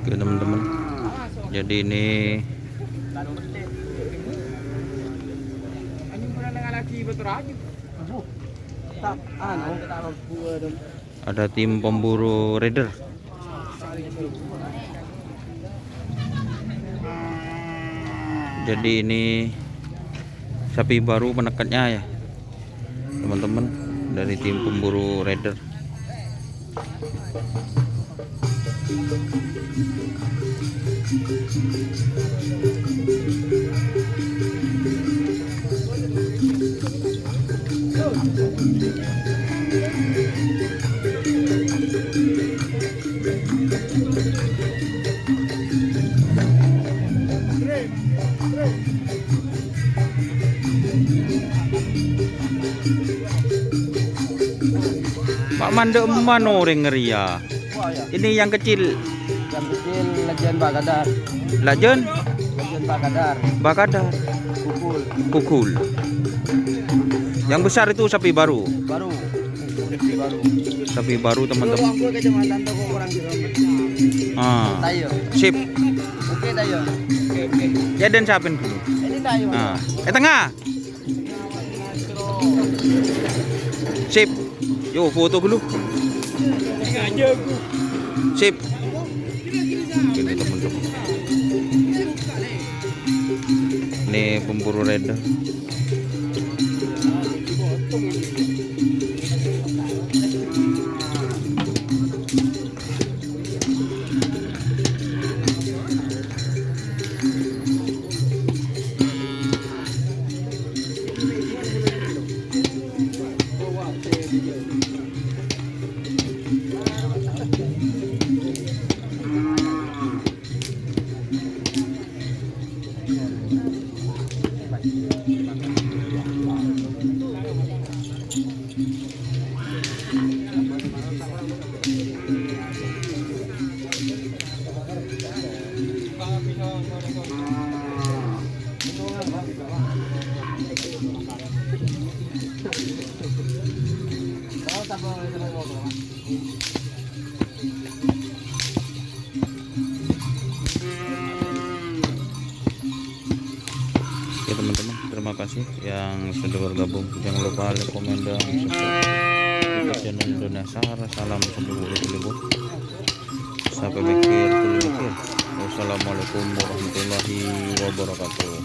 Oke teman-teman, jadi ini ada tim pemburu raider. Jadi ini sapi baru penekatnya ya teman-teman, dari tim pemburu raider. Pak Mandek mano ngeri ya. Ini yang kecil. Yang kecil Legend Bakadar. Legend Bakadar. Bakadar. Kukul. Yang besar itu sapi baru. Sapi baru teman-teman. Sip. Oke tayo. Ya dan siapin dulu. Ini tayo. Tengah. Sip. Yo foto dulu. Sip. Ini teman-teman. Ini pemburu raider. Oke teman-teman, terima kasih yang sudah bergabung. Jangan lupa like, komen, dan subscribe channel Indonesia. Salam sebelum sampai mikir. Wassalamualaikum warahmatullahi wabarakatuh.